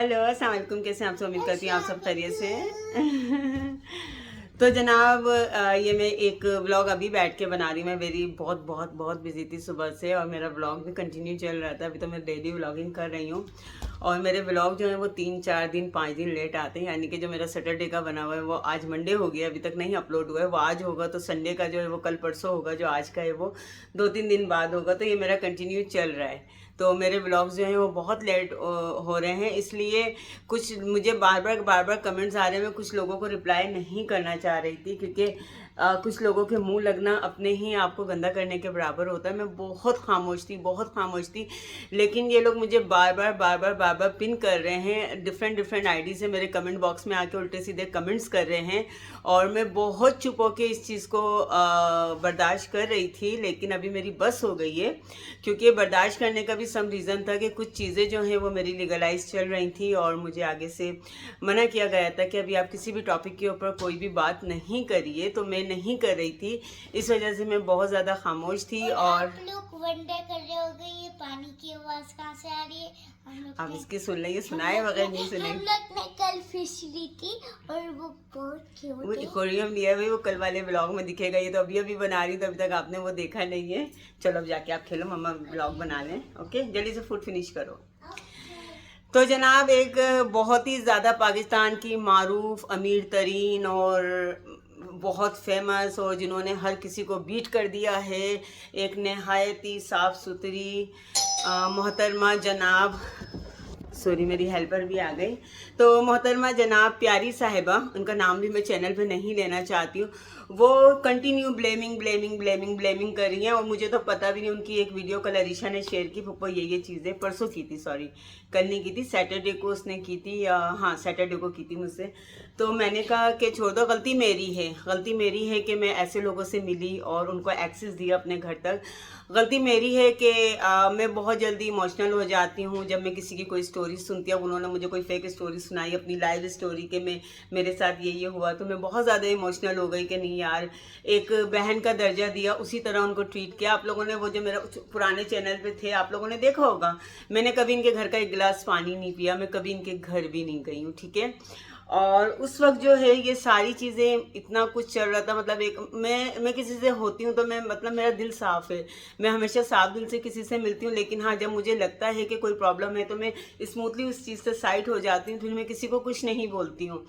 Hello अस्सलाम वालेकुम, कैसे हैं आप सब? उम्मीद करती हूँ आप सब खैरियत से हैं। तो जनाब ये मैं एक व्लॉग अभी बैठ के बना रही हूँ। मैं मेरी बहुत बहुत बहुत बिजी थी सुबह से और मेरा व्लॉग भी कंटिन्यू चल रहा था। अभी तो मैं डेली व्लॉगिंग कर रही हूँ और मेरे व्लॉग जो है वो 3-4 दिन 5 दिन लेट आते हैं। यानी कि जो मेरा सैटरडे का बना हुआ है वो आज मंडे हो गया, अभी तक नहीं अपलोड हुआ है। वो आज होगा तो संडे का जो है वो कल परसों होगा, जो आज का है वो 2-3 दिन बाद होगा। तो ये मेरा कंटिन्यू चल रहा है। तो मेरे व्लॉग्स जो हैं वो बहुत लेट हो रहे हैं, इसलिए कुछ मुझे बार बार कमेंट्स आ रहे हैं। मैं कुछ लोगों को रिप्लाई नहीं करना चाह रही थी क्योंकि कुछ लोगों के मुंह लगना अपने ही आप को गंदा करने के बराबर होता है। मैं बहुत खामोश थी, लेकिन ये लोग मुझे बार बार पिन कर रहे हैं। डिफरेंट डिफरेंट आईडी से मेरे कमेंट बॉक्स में आके उल्टे सीधे कमेंट्स कर रहे हैं और मैं बहुत चुप होके इस चीज़ को बर्दाश्त कर रही थी। लेकिन अभी मेरी बस हो गई है, क्योंकि बर्दाश्त करने का भी सम रीज़न था कि कुछ चीज़ें जो हैं वो मेरी लीगलाइज चल रही थी और मुझे आगे से मना किया गया था कि अभी आप किसी भी टॉपिक के ऊपर कोई भी बात नहीं करिए। तो मैं नहीं कर रही थी, इस वजह से मैं बहुत ज़्यादा खामोश थी। और आप लोग वनडे कर रहे होगे, ये पानी की आवाज़ कहाँ से आ रही है? आप इसकी सुन लेंगे, सुनाए बगैर नहीं हम सुनेंगे। लोग ने कल फिश ली थी और वो बहुत क्यूट वो है। एक्वेरियम लिया हुआ है, वो कल वाले ब्लॉग में दिखेगा। ये तो अभी बना रही, तो अभी तक आपने वो देखा नहीं है। चलो अब जाके आप खेलो, मम्मा ब्लॉग बना लें। ओके, जल्दी से फूड फिनिश करो। तो जनाब एक बहुत ही ज़्यादा पाकिस्तान की मारूफ अमीर तरीन और बहुत फेमस और जिन्होंने हर किसी को बीट कर दिया है, एक नहायत ही साफ़ सुथरी मोहतरमा जनाब, सॉरी मेरी हेल्पर भी आ गई। तो मोहतरमा जनाब प्यारी साहिबा, उनका नाम भी मैं चैनल पे नहीं लेना चाहती हूँ, वो कंटिन्यू ब्लेमिंग कर रही हैं। और मुझे तो पता भी नहीं, उनकी एक वीडियो कल अरीशा ने शेयर की, पप्पा ये चीज़ें परसों की थी, सॉरी कल नहीं की थी, सैटरडे को उसने की थी, हाँ सैटरडे को की थी मुझसे। तो मैंने कहा कि छोड़ दो, गलती मेरी है कि मैं ऐसे लोगों से मिली और उनको एक्सेस दिया अपने घर तक। गलती मेरी है कि मैं बहुत जल्दी इमोशनल हो जाती हूँ जब मैं किसी की कोई स्टोरी सुनती हूँ। उन्होंने मुझे कोई फेक स्टोरी सुनाई, अपनी लाइव स्टोरी के मेरे साथ ये हुआ, तो मैं बहुत ज़्यादा इमोशनल हो गई कि नहीं यार, एक बहन का दर्जा दिया, उसी तरह उनको ट्रीट किया। आप लोगों ने वो जो मेरा पुराने चैनल पे थे, आप लोगों ने देखा होगा, मैंने कभी इनके घर का एक गिलास पानी नहीं पिया, मैं कभी इनके घर भी नहीं गई हूँ, ठीक है। और उस वक्त जो है ये सारी चीज़ें इतना कुछ चल रहा था। मतलब एक मैं किसी से होती हूँ तो मैं, मतलब मेरा दिल साफ़ है, मैं हमेशा साफ दिल से किसी से मिलती हूँ। लेकिन हाँ, जब मुझे लगता है कि कोई प्रॉब्लम है तो मैं स्मूथली उस चीज़ से साइड हो जाती हूँ, फिर मैं किसी को कुछ नहीं बोलती हूँ।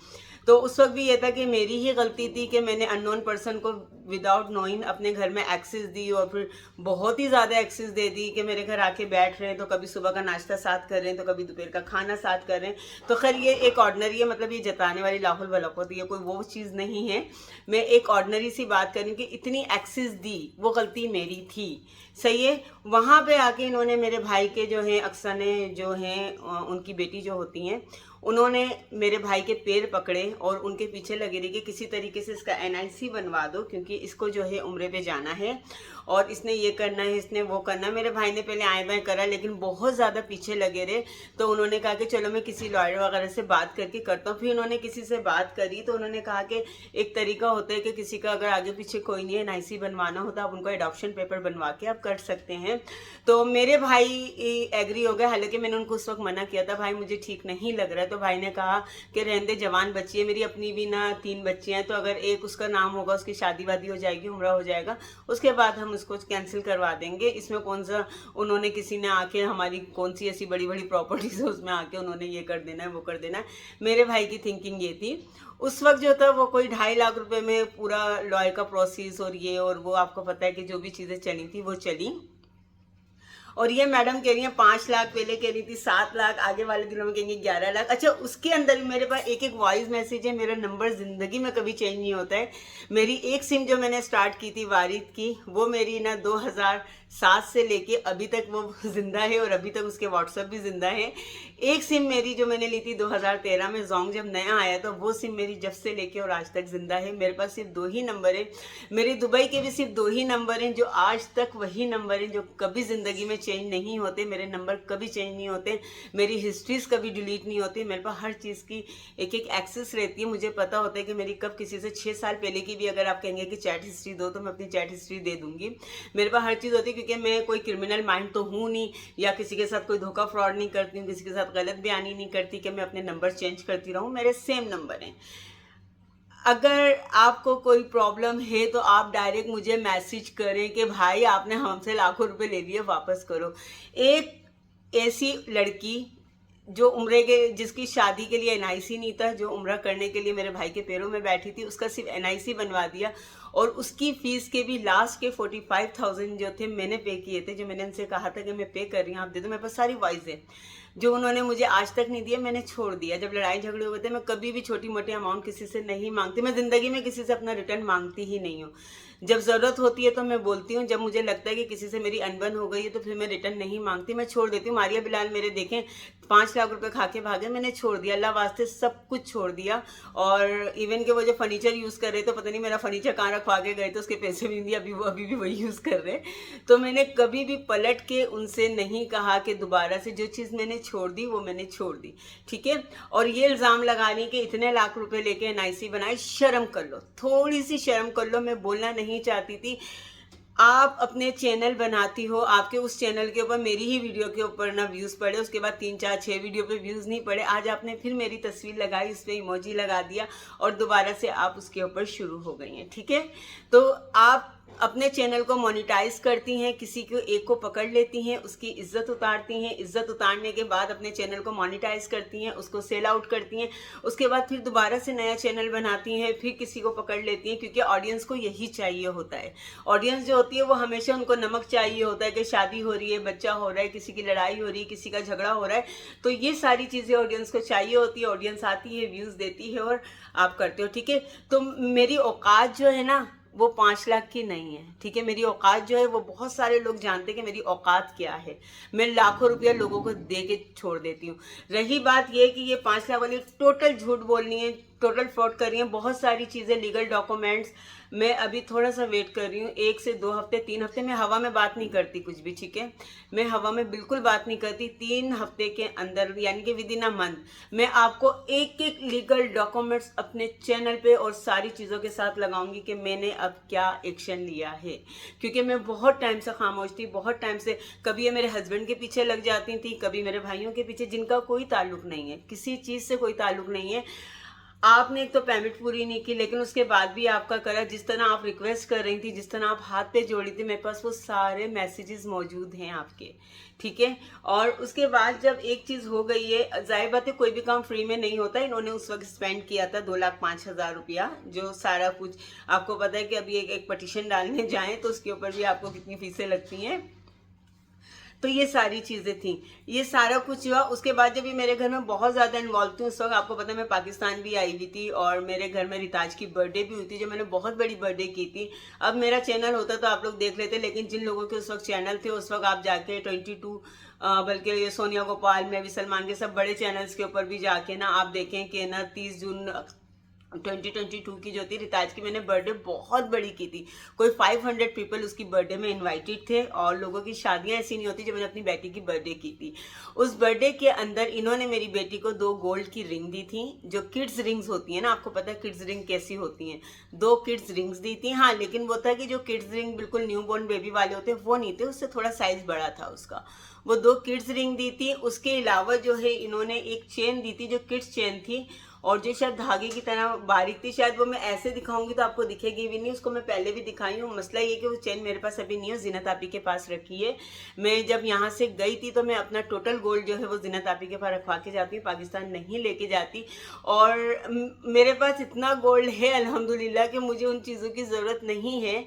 तो उस वक्त भी ये था कि मेरी ही गलती थी कि मैंने अननोन पर्सन को विदाउट नोइंग अपने घर में एक्सेस दी और फिर बहुत ही ज़्यादा एक्सेस दे दी कि मेरे घर आके बैठ रहे हैं, तो कभी सुबह का नाश्ता साथ कर रहे हैं, तो कभी दोपहर का खाना साथ कर रहे हैं। तो खैर ये एक ऑर्डनरी है, मतलब ये जताने वाली लाहुल वलक होती है, कोई वो चीज़ नहीं है। मैं एक ऑर्डनरी सी बात करूँ कि इतनी एक्सेस दी, वो गलती मेरी थी, सही है। वहाँ पे आके इन्होंने मेरे भाई के जो हैं अक्सने जो हैं, उनकी बेटी जो होती हैं, उन्होंने मेरे भाई के पैर पकड़े और उनके पीछे लगे रही कि किसी तरीके से इसका NIC बनवा दो, क्योंकि इसको जो है उम्रे पे जाना है और इसने ये करना है, इसने वो करना है। मेरे भाई ने पहले आए बाएँ करा, लेकिन बहुत ज़्यादा पीछे लगे रहे। तो उन्होंने कहा कि चलो मैं किसी लॉयर वगैरह से बात करके करता हूँ। फिर उन्होंने किसी से बात करी तो उन्होंने कहा कि एक तरीका होता है कि किसी का अगर आगे पीछे कोई नहीं है, NIC बनवाना होता, आप उनको एडॉप्शन पेपर बनवा के आप कर सकते हैं। तो मेरे भाई एग्री हो गए, हालांकि मैंने उनको उस वक्त मना किया था, भाई मुझे ठीक नहीं लग रहा है। तो भाई ने कहा कि रहने दे, जवान बच्ची है, मेरी अपनी भी ना 3 बच्चे हैं, तो अगर एक उसका नाम होगा, उसकी शादी वादी हो जाएगी, उम्रा हो जाएगा, उसके बाद हम उसको कैंसिल करवा देंगे। इसमें कौन सा उन्होंने, किसी ने आके हमारी कौन सी ऐसी बड़ी बड़ी प्रॉपर्टीज है उसमें आके उन्होंने ये कर देना है वो कर देना है। मेरे भाई की थिंकिंग ये थी। उस वक्त जो था वो कोई 2.5 लाख रुपए में पूरा लॉयर का प्रोसेस और ये और वो, आपको पता है कि जो भी चीज़ें चली थी वो चली। और ये मैडम कह रही है 5 लाख, पहले कह रही थी 7 लाख, आगे वाले दिनों में कहेंगे 11 लाख। अच्छा, उसके अंदर भी मेरे पास एक वॉइस मैसेज है। मेरा नंबर ज़िंदगी में कभी चेंज नहीं होता है। मेरी एक सिम जो मैंने स्टार्ट की थी वारिद की, वो मेरी ना 2007 से लेके अभी तक वो जिंदा है और अभी तक उसके व्हाट्सएप भी जिंदा है। एक सिम मेरी जो मैंने ली थी 2013 में, जोंग जब नया आया तो वो सिम मेरी जब से लेके और आज तक जिंदा है। मेरे पास सिर्फ 2 ही नंबर है। मेरे दुबई के भी सिर्फ 2 ही नंबर हैं जो आज तक वही नंबर हैं जो कभी ज़िंदगी में चेंज नहीं होते, मेरे नंबर कभी चेंज नहीं होते, मेरी हिस्ट्रीज कभी डिलीट नहीं होती, मेरे पास हर चीज़ की एक एक एक्सेस रहती है। मुझे पता होता है कि मेरी कब किसी से 6 साल पहले की भी अगर आप कहेंगे कि चैट हिस्ट्री दो तो मैं अपनी चैट हिस्ट्री दे दूंगी। मेरे पास हर चीज़ होती है क्योंकि मैं कोई क्रिमिनल माइंड तो हूँ नहीं, या किसी के साथ कोई धोखा फ्रॉड नहीं करती हूँ, किसी के साथ गलत बयानी नहीं करती कि मैं अपने नंबर चेंज करती रहूँ। मेरे सेम नंबर हैं। अगर आपको कोई प्रॉब्लम है तो आप डायरेक्ट मुझे मैसेज करें कि भाई आपने हमसे लाखों रुपए ले लिए, वापस करो। एक ऐसी लड़की जो उम्रे के, जिसकी शादी के लिए एनआईसी नहीं था, जो उम्रा करने के लिए मेरे भाई के पैरों में बैठी थी, उसका सिर्फ एनआईसी बनवा दिया और उसकी फीस के भी लास्ट के 45,000 जो थे मैंने पे किए थे, जो मैंने उनसे कहा था कि मैं पे कर रही हूँ, आप दे दो। मेरे पास सारी वॉइस है, जो उन्होंने मुझे आज तक नहीं दिया, मैंने छोड़ दिया। जब लड़ाई झगड़े हुए थे, मैं कभी भी छोटी मोटी अमाउंट किसी से नहीं मांगती, मैं ज़िंदगी में किसी से अपना रिटर्न मांगती ही नहीं हूँ। जब ज़रूरत होती है तो मैं बोलती हूँ, जब मुझे लगता है कि किसी से मेरी अनबन हो गई है तो फिर मैं रिटर्न नहीं मांगती, मैं छोड़ देती हूँ। मारिया बिलाल मेरे देखें 5 लाख रुपए खा के भागे, मैंने छोड़ दिया, अल्लाह वास्ते सब कुछ छोड़ दिया। और इवन के वो जो फर्नीचर यूज़ कर रहे, तो पता नहीं मेरा फर्नीचर कहाँ रखवा के गए, तो उसके पैसे भी नहीं दिए, अभी भी वही यूज़ कर रहे। तो मैंने कभी भी पलट के उनसे नहीं कहा कि दोबारा से, जो चीज़ मैंने छोड़ दी वो मैंने छोड़ दी, ठीक है। और ये इल्ज़ाम लगाने के इतने लाख रुपए लेके एनआईसी बनाई, शर्म कर लो, थोड़ी सी शर्म कर लो। मैं बोलना नहीं चाहती थी। आप अपने चैनल बनाती हो, आपके उस चैनल के ऊपर मेरी ही वीडियो के ऊपर ना व्यूज़ पड़े, उसके बाद 3 4 6 वीडियो पे व्यूज़ नहीं पड़े, आज आपने फिर मेरी तस्वीर लगाई, उस पर इमोजी लगा दिया और दोबारा से आप उसके ऊपर शुरू हो गई हैं, ठीक है। तो आप अपने चैनल को मोनेटाइज करती हैं, किसी को एक को पकड़ लेती हैं, उसकी इज्जत उतारती हैं, इज्जत उतारने के बाद अपने चैनल को मोनेटाइज करती हैं, उसको सेल आउट करती हैं, उसके बाद फिर दोबारा से नया चैनल बनाती हैं, फिर किसी को पकड़ लेती हैं, क्योंकि ऑडियंस को यही चाहिए होता है। ऑडियंस जो होती है वो हमेशा उनको नमक चाहिए होता है कि शादी हो रही है, बच्चा हो रहा है, किसी की लड़ाई हो रही है, किसी का झगड़ा हो रहा है, तो ये सारी चीज़ें ऑडियंस को चाहिए होती है। ऑडियंस आती है, व्यूज़ देती है और आप करते हो, ठीक है। तो मेरी औकात जो है ना वो 5 लाख की नहीं है, ठीक है। मेरी औकात जो है वो बहुत सारे लोग जानते हैं कि मेरी औकात क्या है। मैं लाखों रुपया लोगों को दे के छोड़ देती हूँ। रही बात ये कि ये 5 लाख वाली टोटल झूठ बोलनी है, टोटल फ्रॉड कर रही है, बहुत सारी चीज़ें, लीगल डॉक्यूमेंट्स। मैं अभी थोड़ा सा वेट कर रही हूँ, 1 से 2 हफ्ते 3 हफ्ते। मैं हवा में बात नहीं करती कुछ भी, ठीक है। मैं हवा में बिल्कुल बात नहीं करती। 3 हफ्ते के अंदर, यानी कि विद इन अ मंथ, मैं आपको एक एक लीगल डॉक्यूमेंट्स अपने चैनल पे और सारी चीज़ों के साथ लगाऊंगी कि मैंने अब क्या एक्शन लिया है। क्योंकि मैं बहुत टाइम से खामोश थी, बहुत टाइम से, कभी ये मेरे हस्बैंड के पीछे लग जाती थी, कभी मेरे भाइयों के पीछे, जिनका कोई ताल्लुक नहीं है, किसी चीज़ से कोई ताल्लुक नहीं है। आपने एक तो पेमेंट पूरी नहीं की, लेकिन उसके बाद भी आपका करा, जिस तरह आप रिक्वेस्ट कर रही थी, जिस तरह आप हाथ पे जोड़ी थी, मेरे पास वो सारे मैसेजेस मौजूद हैं आपके, ठीक है। और उसके बाद जब एक चीज़ हो गई है, जाहिर बात है कोई भी काम फ्री में नहीं होता। इन्होंने उस वक्त स्पेंड किया था 2,05,000 रुपया, जो सारा कुछ आपको पता है कि अभी एक पटिशन डालने जाएं तो उसके ऊपर भी आपको कितनी फीसें लगती हैं। तो ये सारी चीज़ें थी, ये सारा कुछ हुआ। उसके बाद जब ये मेरे घर में बहुत ज़्यादा इन्वॉल्व थी, उस वक्त आपको पता है मैं पाकिस्तान भी आई हुई थी और मेरे घर में रिताज की बर्थडे भी हुई थी, जो मैंने बहुत बड़ी बर्थडे की थी। अब मेरा चैनल होता तो आप लोग देख लेते, लेकिन जिन लोगों के उस वक्त चैनल थे, उस वक्त आप जाके 22 बल्कि ये सोनिया गोपाल में भी, सलमान के सब बड़े चैनल्स के ऊपर भी जाके ना आप देखें कि ना 30 जून 2022 की जो थी रिताज की, मैंने बर्थडे बहुत बड़ी की थी। कोई 500 पीपल उसकी बर्थडे में इनवाइटेड थे और लोगों की शादियां ऐसी नहीं होती। जब मैंने अपनी बेटी की बर्थडे की थी, उस बर्थडे के अंदर इन्होंने मेरी बेटी को 2 गोल्ड की रिंग दी थी, जो किड्स रिंग्स होती हैं ना, आपको पता है किड्स रिंग कैसी होती हैं। 2 किड्स रिंग्स दी थी, हाँ, लेकिन वो था कि जो किड्स रिंग बिल्कुल न्यू बॉर्न बेबी वाले होते हैं वो नहीं थे, उससे थोड़ा साइज बड़ा था उसका। वो 2 किड्स रिंग दी थी। उसके अलावा जो है इन्होंने एक चेन दी थी, जो किड्स चेन थी और जो शायद धागे की तरह बारीक थी। शायद वो मैं ऐसे दिखाऊंगी तो आपको दिखेगी भी नहीं, उसको मैं पहले भी दिखाई हूँ। मसला ये कि वो चेन मेरे पास अभी नहीं है, ज़ीनत आपी के पास रखी है। मैं जब यहाँ से गई थी तो मैं अपना टोटल गोल्ड जो है वो ज़ीनत आपी के पास रखवा के जाती हूँ, पाकिस्तान नहीं लेके जाती। और मेरे पास इतना गोल्ड है अल्हम्दुलिल्लाह कि मुझे उन चीज़ों की ज़रूरत नहीं है।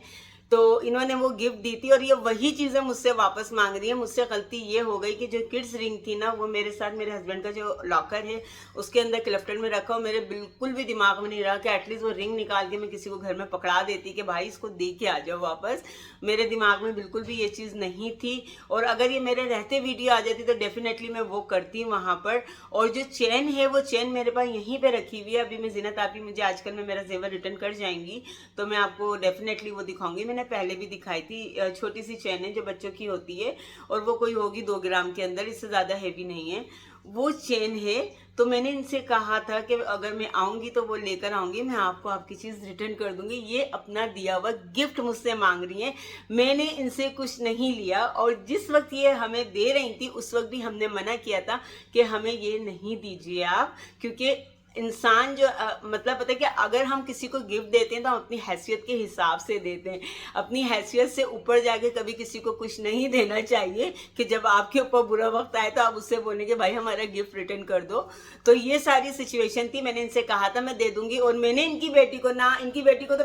तो इन्होंने वो गिफ्ट दी थी और ये वही चीज़ें मुझसे वापस मांग रही है। मुझसे गलती ये हो गई कि जो किड्स रिंग थी ना, वो मेरे साथ मेरे हस्बैंड का जो लॉकर है उसके अंदर क्लफ्टर में रखा हो। मेरे बिल्कुल भी दिमाग में नहीं रहा कि एटलीस्ट वो रिंग निकाल के मैं किसी को घर में पकड़ा देती कि भाई इसको दे के आ जाओ वापस। मेरे दिमाग में बिल्कुल भी ये चीज़ नहीं थी और अगर ये मेरे रहते वीडियो आ जाती तो डेफिनेटली मैं वो करती वहाँ पर। और जो चेन है वो चेन मेरे पास यहीं पर रखी हुई है। अभी मैं ज़ीनत आपी मुझे आजकल में मेरा जेवर रिटर्न कर जाएंगी तो मैं आपको डेफिनेटली वो दिखाऊंगी। मैंने पहले भी दिखाई थी, छोटी सी चेन है जो बच्चों की होती है और वो कोई होगी 2 ग्राम के अंदर, इससे ज़्यादा हैवी नहीं है, वो चेन है। तो मैंने इनसे कहा था कि अगर मैं आऊँगी तो वो लेकर आऊँगी, मैं आपको आपकी चीज़ रिटर्न कर दूँगी। ये अपना दिया हुआ गिफ्ट मुझसे मांग रही हैं, मैंने इनसे कुछ नहीं लिया और जिस वक्त ये हमें दे रही थी उस वक्त भी हमने मना किया था कि हमें ये नहीं दीजिए आप, क्योंकि इंसान जो मतलब पता है कि अगर हम किसी को गिफ्ट देते हैं तो हम अपनी हैसियत के हिसाब से देते हैं, अपनी हैसियत से ऊपर जाके कभी किसी को कुछ नहीं देना चाहिए कि जब आपके ऊपर बुरा वक्त आए तो आप उससे बोलें कि भाई हमारा गिफ्ट रिटर्न कर दो। तो ये सारी सिचुएशन थी, मैंने इनसे कहा था मैं दे दूंगी और मैंने इनकी बेटी को ना, इनकी बेटी को तो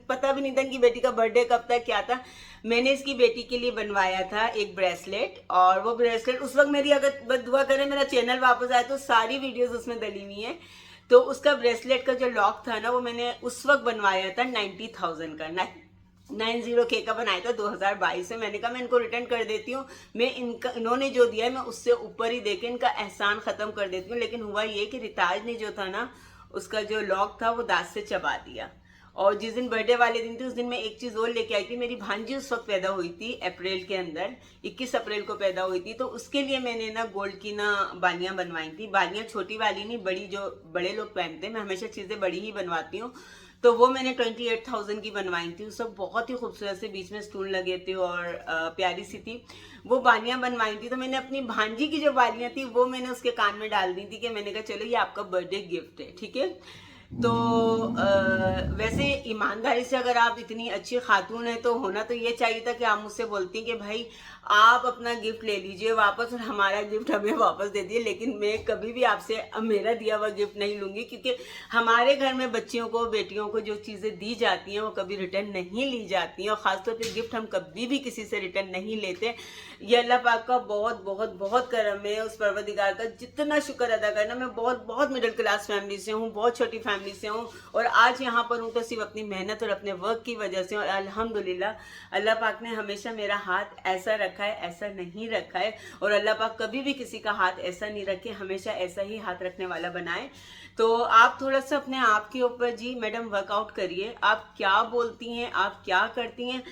पता भी नहीं था इनकी बेटी का बर्थडे कब था क्या था। मैंने इसकी बेटी के लिए बनवाया था एक ब्रेसलेट और वो ब्रेसलेट उस वक्त मेरी, अगर दुआ करें मेरा चैनल वापस आए तो सारी वीडियोस उसमें डली हुई हैं। तो उसका ब्रेसलेट का जो लॉक था ना वो मैंने उस वक्त बनवाया था 90,000 का, 90K का बनाया था 2022 में। मैंने कहा मैं इनको रिटर्न कर देती हूँ, मैं इन्होंने जो दिया है मैं उससे ऊपर ही देके इनका एहसान ख़त्म कर देती हूँ। लेकिन हुआ ये कि रिताज ने जो था ना उसका जो लॉक था वो दांत से चबा दिया। और जिस दिन बर्थडे वाले दिन थी उस दिन मैं एक चीज़ और लेके आई थी, मेरी भांजी उस वक्त पैदा हुई थी अप्रैल के अंदर, 21 अप्रैल को पैदा हुई थी। तो उसके लिए मैंने ना गोल्ड की ना बालियाँ बनवाई थी, बालियाँ छोटी वाली नहीं, बड़ी जो बड़े लोग पहनते हैं, मैं हमेशा चीज़ें बड़ी ही बनवाती हूँ। तो वो मैंने 28,000 की बनवाई थी, उस वक्त बहुत ही खूबसूरत से बीच में स्टोन लगे थे और प्यारी सी थी वो बालियाँ बनवाई थी। तो मैंने अपनी भांजी की जो बालियाँ थी वो मैंने उसके कान में डाल दी थी कि मैंने कहा चलो ये आपका बर्थडे गिफ्ट है, ठीक है। तो वैसे ईमानदारी से अगर आप इतनी अच्छी खातून है तो होना तो ये चाहिए था कि आप मुझसे बोलती कि भाई आप अपना गिफ्ट ले लीजिए वापस और हमारा गिफ्ट हमें वापस दे दिए। लेकिन मैं कभी भी आपसे मेरा दिया हुआ गिफ्ट नहीं लूँगी, क्योंकि हमारे घर में बच्चियों को, बेटियों को जो चीज़ें दी जाती हैं वो कभी रिटर्न नहीं ली जाती हैं और ख़ासतौर पर गिफ्ट हम कभी भी किसी से रिटर्न नहीं लेते। ये अल्लाह पाक का बहुत बहुत बहुत करम है, उस परवरदिगार का जितना शुक्र अदा करना। मैं बहुत बहुत मिडिल क्लास फैमिली से हूँ, बहुत छोटी फैमिली से हूँ और आज यहाँ पर हूँ तो सिर्फ अपनी मेहनत और अपने वर्क की वजह से। और अल्हम्दुलिल्लाह अल्लाह पाक ने हमेशा मेरा हाथ ऐसा रखा है, ऐसा नहीं रखा है। और अल्लाह पाक कभी भी किसी का हाथ ऐसा नहीं रखे, हमेशा ऐसा ही हाथ रखने वाला बनाए। तो आप थोड़ा सा अपने आप के ऊपर जी मैडम वर्कआउट करिए, आप क्या बोलती हैं, आप क्या करती हैं।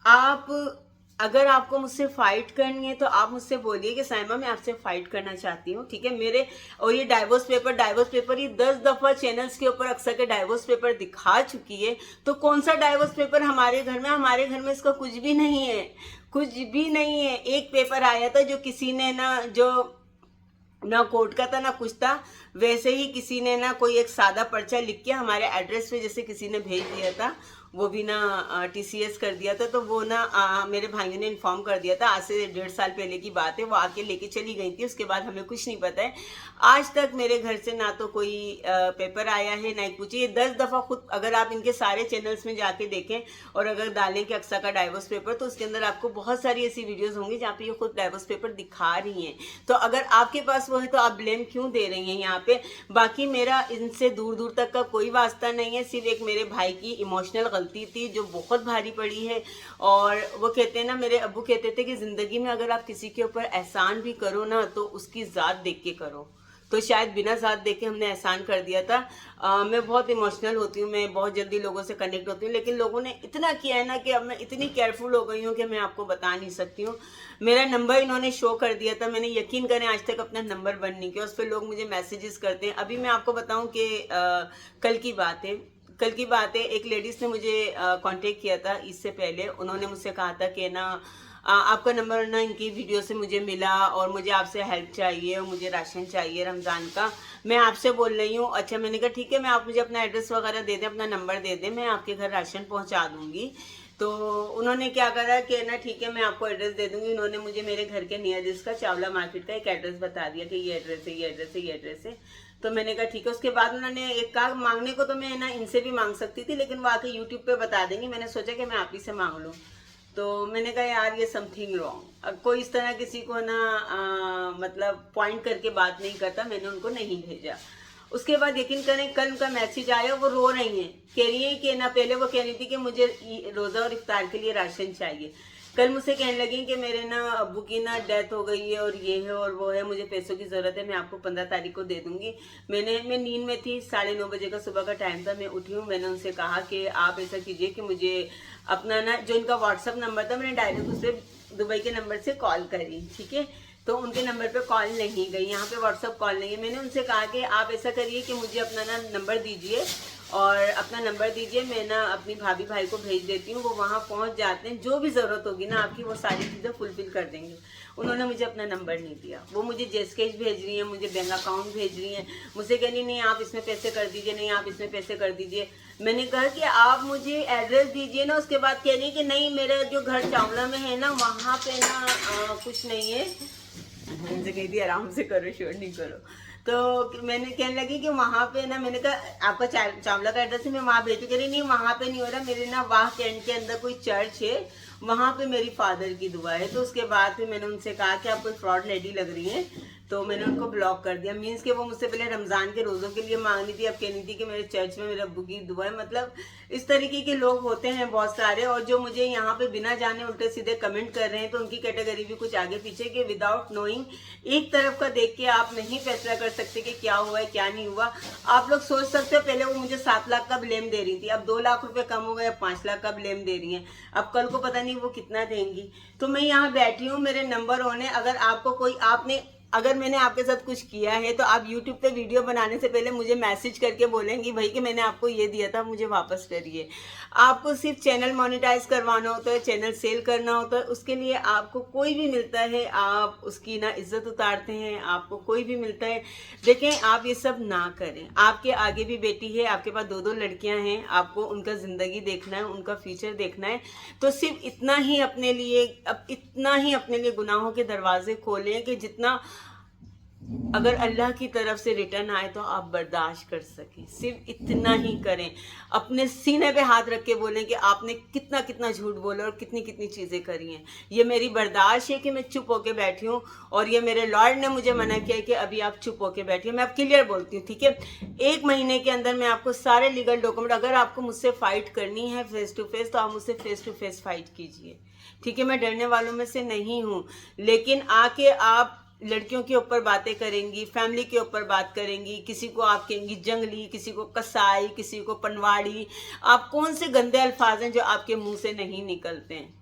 आप अगर आपको मुझसे फाइट करनी है तो आप मुझसे बोलिए कि साइमा मैं आपसे फाइट करना चाहती हूँ, ठीक है। मेरे और ये डाइवोर्स पेपर ये 10 दफ़ा चैनल्स के ऊपर अक्सर के डाइवोर्स पेपर दिखा चुकी है। तो कौन सा डाइवोर्स पेपर हमारे घर में इसका कुछ भी नहीं है, कुछ भी नहीं है। एक पेपर आया था जो किसी ने ना कोर्ट का था ना कुछ था, वैसे ही किसी ने ना कोई एक सादा पर्चा लिख के हमारे एड्रेस पे जैसे किसी ने भेज दिया था, वो भी ना TCS कर दिया था। तो वो ना मेरे भाइयों ने इन्फॉर्म कर दिया था, आज से 1.5 साल पहले की बात है, वो आके लेके चली गई थी। उसके बाद हमें कुछ नहीं पता है, आज तक मेरे घर से ना तो कोई पेपर आया है ना कुछ। ये 10 दफ़ा खुद, अगर आप इनके सारे चैनल्स में जाके देखें और अगर डालें कि अक्सा का डाइवोर्स पेपर, तो उसके अंदर आपको बहुत सारी ऐसी वीडियोज़ होंगी जहाँ पे ये खुद डाइवोर्स पेपर दिखा रही हैं। तो अगर आपके पास वो है तो आप ब्लेम क्यों दे रही हैं यहाँ पे। बाकी मेरा इनसे दूर दूर तक का कोई वास्ता नहीं है, सिर्फ एक मेरे भाई की इमोशनल गलती थी जो बहुत भारी पड़ी है। और वो कहते हैं ना, मेरे अब्बू कहते थे कि ज़िंदगी में अगर आप किसी के ऊपर एहसान भी करो ना तो उसकी ज़ात देख के करो। तो शायद बिना ज़ात देख के हमने एहसान कर दिया था। मैं बहुत इमोशनल होती हूँ, मैं बहुत जल्दी लोगों से कनेक्ट होती हूँ, लेकिन लोगों ने इतना किया है ना कि अब मैं इतनी केयरफुल हो गई हूँ कि मैं आपको बता नहीं सकती हूँ। मेरा नंबर इन्होंने शो कर दिया था, मैंने यकीन करें आज तक अपना नंबर बंद नहीं किया। उस पर लोग मुझे मैसेजेस करते हैं। अभी मैं आपको बताऊँ कि कल की बात है एक लेडीज़ ने मुझे कांटेक्ट किया था। इससे पहले उन्होंने मुझसे कहा था कि ना आपका नंबर ना इनकी वीडियो से मुझे मिला और मुझे आपसे हेल्प चाहिए और मुझे राशन चाहिए रमज़ान का, मैं आपसे बोल रही हूँ। अच्छा, मैंने कहा ठीक है, मैं आप मुझे अपना एड्रेस वगैरह दे दें, अपना नंबर दे दें, मैं आपके घर राशन पहुँचा दूँगी। तो उन्होंने क्या करा कि ना ठीक है मैं आपको एड्रेस दे दूँगी। उन्होंने मुझे मेरे घर के नियरेस्ट का चावला मार्केट का एक एड्रेस बता दिया कि ये एड्रेस है, ये एड्रेस है, ये एड्रेस है। तो मैंने कहा ठीक है। उसके बाद उन्होंने एक कहा मांगने को तो मैं ना इनसे भी मांग सकती थी, लेकिन वो आके यूट्यूब पे बता देंगी। मैंने सोचा कि मैं आप ही से मांग लूँ। तो मैंने कहा यार ये समथिंग रॉन्ग। अब कोई इस तरह किसी को ना मतलब पॉइंट करके बात नहीं करता, मैंने उनको नहीं भेजा। उसके बाद यकीन करें कल उनका मैसेज आया, वो रो रही हैं, कह रही हैं कि ना, पहले वो कह रही थी कि मुझे रोज़ा और इफ्तार के लिए राशन चाहिए, कल मुझसे कहने लगी कि मेरे ना अब्बू की ना डेथ हो गई है और ये है और वो है, मुझे पैसों की ज़रूरत है, मैं आपको 15 तारीख को दे दूंगी। मैं नींद में थी, 9:30 बजे का सुबह का टाइम था, मैं उठी हूँ। मैंने उनसे कहा कि आप ऐसा कीजिए कि मुझे अपना ना जो इनका व्हाट्सअप नंबर था, मैंने डायरेक्ट उससे दुबई के नंबर से कॉल करी, ठीक है। तो उनके नंबर पे कॉल नहीं गई, यहाँ पे व्हाट्सअप कॉल नहीं है। मैंने उनसे कहा कि आप ऐसा करिए कि मुझे अपना ना नंबर दीजिए और अपना नंबर दीजिए, मैं ना अपनी भाभी भाई को भेज देती हूँ, वो वहाँ पहुँच जाते हैं, जो भी ज़रूरत होगी ना आपकी वो सारी चीज़ें फुलफिल कर देंगे। उन्होंने मुझे अपना नंबर नहीं दिया, वो मुझे जेस्केज भेज रही हैं, मुझे बैंक अकाउंट भेज रही हैं, मुझसे कह रही नहीं आप इसमें पैसे कर दीजिए, नहीं आप इसमें पैसे कर दीजिए। मैंने कहा कि आप मुझे एड्रेस दीजिए ना। उसके बाद कह रही है कि नहीं मेरा जो घर चावला में है ना वहाँ पे ना कुछ नहीं है। उनसे कही थी आराम से करो, शोर नहीं करो। तो मैंने कहने लगी कि वहाँ पे ना, मैंने कहा आपका चावला का एड्रेस है, मैं वहाँ भेजू। कह रही नहीं वहाँ पे नहीं हो रहा, मेरे ना वाह कैंट के अंदर कोई चर्च है, वहाँ पे मेरी फादर की दुआ है। तो उसके बाद फिर मैंने उनसे कहा कि आप कोई फ्रॉड लेडी लग रही हैं, तो मैंने उनको ब्लॉक कर दिया। मीन्स कि वो मुझसे पहले रमज़ान के रोज़ों के लिए मांगनी थी, अब कहनी थी कि मेरे चर्च में मेरे अब्बू की दुआ है। मतलब इस तरीके के लोग होते हैं बहुत सारे, और जो मुझे यहाँ पे बिना जाने उल्टे सीधे कमेंट कर रहे हैं, तो उनकी कैटेगरी भी कुछ आगे पीछे के। विदाउट नोइंग, एक तरफ का देख के आप नहीं फैसला कर सकते कि क्या हुआ है क्या नहीं हुआ। आप लोग सोच सकते हो पहले वो मुझे 7 लाख का ब्लेम दे रही थी, अब 2 लाख रुपए कम हो गए, अब 5 लाख का ब्लेम दे रही हैं, अब कल को पता नहीं वो कितना देंगी। तो मैं यहाँ बैठी हूँ, मेरे नंबर होने, अगर आपको कोई अगर मैंने आपके साथ कुछ किया है तो आप YouTube पे वीडियो बनाने से पहले मुझे मैसेज करके बोलेंगी भाई कि मैंने आपको ये दिया था, मुझे वापस करिए। आपको सिर्फ चैनल मोनेटाइज करवाना होता है, चैनल सेल करना होता है, उसके लिए आपको कोई भी मिलता है आप उसकी ना इज्जत उतारते हैं, आपको कोई भी मिलता है। देखें आप ये सब ना करें, आपके आगे भी बेटी है, आपके पास 2-2 लड़कियां हैं, आपको उनका ज़िंदगी देखना है, उनका फ्यूचर देखना है। तो सिर्फ इतना ही अपने लिए गुनाहों के दरवाजे खोलें कि जितना अगर अल्लाह की तरफ से रिटर्न आए तो आप बर्दाश्त कर सकें। सिर्फ इतना ही करें, अपने सीने पे हाथ रख के बोलें कि आपने कितना कितना झूठ बोला और कितनी कितनी चीज़ें करी हैं। ये मेरी बर्दाश्त है कि मैं चुप होके बैठी हूँ, और ये मेरे लॉर्ड ने मुझे मना किया कि अभी आप चुप होके बैठिए। मैं अब क्लियर बोलती हूँ, ठीक है। 1 महीने के अंदर मैं आपको सारे लीगल डॉक्यूमेंट, अगर आपको मुझसे फाइट करनी है फेस टू फेस तो आप मुझसे फेस टू फेस फाइट कीजिए, ठीक है। मैं डरने वालों में से नहीं हूँ, लेकिन आके आप लड़कियों के ऊपर बातें करेंगी, फैमिली के ऊपर बात करेंगी, किसी को आप कहेंगी जंगली, किसी को कसाई, किसी को पनवाड़ी। आप कौन से गंदे अल्फाज हैं जो आपके मुंह से नहीं निकलते हैं?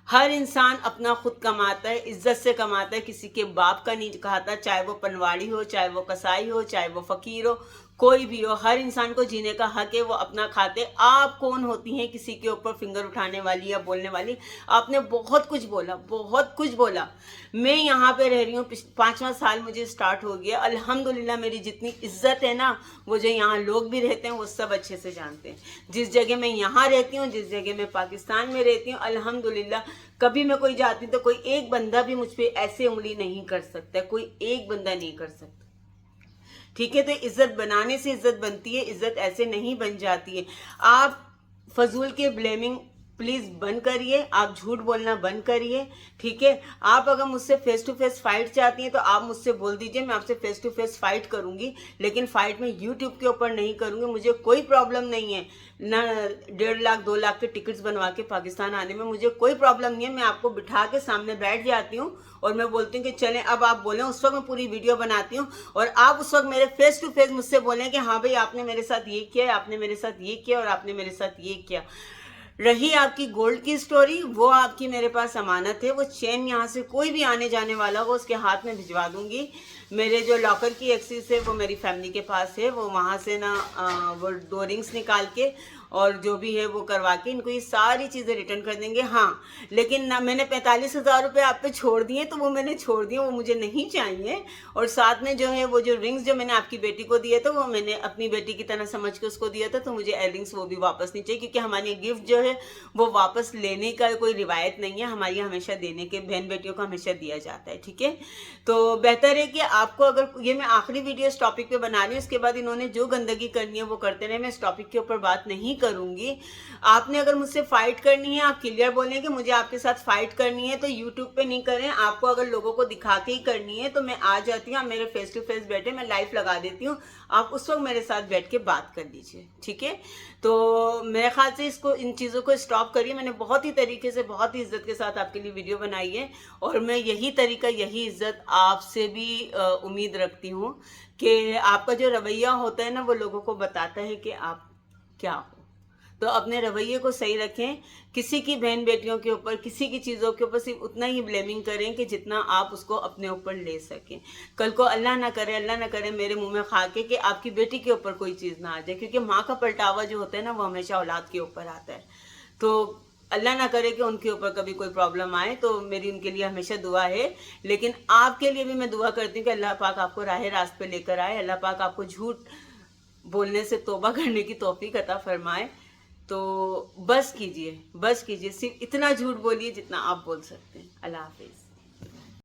हर इंसान अपना खुद कमाता है, इज्जत से कमाता है, किसी के बाप का नहीं खाता, चाहे वो पनवाड़ी हो, चाहे वो कसाई हो, चाहे वो फकीर हो, कोई भी हो। हर इंसान को जीने का हक है, वो अपना खाते। आप कौन होती हैं किसी के ऊपर फिंगर उठाने वाली या बोलने वाली? आपने बहुत कुछ बोला। मैं यहाँ पे रह रही हूँ, 5वां साल मुझे स्टार्ट हो गया। अल्हम्दुलिल्लाह मेरी जितनी इज्जत है ना, वो जो यहाँ लोग भी रहते हैं वो सब अच्छे से जानते हैं। जिस जगह मैं यहाँ रहती हूँ, जिस जगह मैं पाकिस्तान में रहती हूँ, अल्हम्दुलिल्लाह कभी मैं कोई जाती हूँ तो कोई एक बंदा भी मुझ पर ऐसे उंगली नहीं कर सकता, कोई एक बंदा नहीं कर सकता, ठीक है। तो इज्जत बनाने से इज्जत बनती है, इज्जत ऐसे नहीं बन जाती है। आप फजूल के ब्लेमिंग प्लीज़ बंद करिए, आप झूठ बोलना बंद करिए, ठीक है। आप अगर मुझसे फेस टू फेस फाइट चाहती हैं तो आप मुझसे बोल दीजिए, मैं आपसे फेस टू फेस फाइट करूंगी, लेकिन फाइट में यूट्यूब के ऊपर नहीं करूंगी। मुझे कोई प्रॉब्लम नहीं है ना 1.5 लाख 2 लाख के टिकट्स बनवा के पाकिस्तान आने में, मुझे कोई प्रॉब्लम नहीं है। मैं आपको बिठा के सामने बैठ जाती हूँ और मैं बोलती हूँ कि चलें अब आप बोलें। उस वक्त मैं पूरी वीडियो बनाती हूँ और आप उस वक्त मेरे फेस टू फेस मुझसे बोलें कि हाँ भाई आपने मेरे साथ ये किया, आपने मेरे साथ ये किया और आपने मेरे साथ ये किया। रही आपकी गोल्ड की स्टोरी, वो आपकी मेरे पास अमानत है। वो चेन यहाँ से कोई भी आने जाने वाला हो उसके हाथ में भिजवा दूंगी। मेरे जो लॉकर की एक्सेस है वो मेरी फैमिली के पास है, वो वहाँ से ना वो 2 रिंग्स निकाल के और जो भी है वो करवा के इनको ये सारी चीज़ें रिटर्न कर देंगे। हाँ, लेकिन ना मैंने 45,000 रुपये आप पे छोड़ दिए तो वो मैंने छोड़ दिए, वो मुझे नहीं चाहिए। और साथ में जो है वो जो रिंग्स जो मैंने आपकी बेटी को दिए थे वो मैंने अपनी बेटी की तरह समझ के उसको दिया था, तो मुझे इयररिंग्स वो भी वापस नहीं चाहिए, क्योंकि हमारी गिफ्ट जो है वो वापस लेने का कोई रिवायत नहीं है। हमारी हमेशा देने के, बहन बेटियों को हमेशा दिया जाता है, ठीक है। तो बेहतर है कि आपको अगर ये मैं आखिरी वीडियो इस टॉपिक पे बना रही हूँ, इसके बाद इन्होंने जो गंदगी करनी है वो करते रहे, मैं इस टॉपिक के ऊपर बात नहीं करूंगी। आपने अगर मुझसे फाइट करनी है, आप क्लियर बोलें कि मुझे आपके साथ फाइट करनी है, तो यूट्यूब पे नहीं करें। आपको अगर लोगों को दिखा के ही करनी है तो मैं आ जाती हूँ, आप मेरे फेस टू फेस बैठे, मैं लाइव लगा देती हूँ, आप उस वक्त मेरे साथ बैठ के बात कर लीजिए, ठीक है। तो मेरे ख्याल से इसको, इन चीज़ों को स्टॉप करिए। मैंने बहुत ही तरीके से, बहुत ही इज्जत के साथ आपके लिए वीडियो बनाई है, और मैं यही तरीका, यही इज्जत आपसे भी उम्मीद रखती हूँ कि आपका जो रवैया होता है ना, वो लोगों को बताता है कि आप क्या हो। तो अपने रवैये को सही रखें। किसी की बहन बेटियों के ऊपर, किसी की चीज़ों के ऊपर सिर्फ उतना ही ब्लेमिंग करें कि जितना आप उसको अपने ऊपर ले सकें। कल को अल्लाह ना करे मेरे मुंह में खा के कि आपकी बेटी के ऊपर कोई चीज़ ना आ जाए, क्योंकि माँ का पलटावा जो होता है ना, वो हमेशा औलाद के ऊपर आता है। तो अल्लाह ना करे कि उनके ऊपर कभी कोई प्रॉब्लम आए, तो मेरी उनके लिए हमेशा दुआ है। लेकिन आपके लिए भी मैं दुआ करती हूँ कि अल्लाह पाक आपको राह रास्त पे लेकर आए, अल्लाह पाक आपको झूठ बोलने से तौबा करने की तौफीक अता फरमाए। तो बस कीजिए, सिर्फ इतना झूठ बोलिए जितना आप बोल सकते हैं। अल्लाह हाफिज़।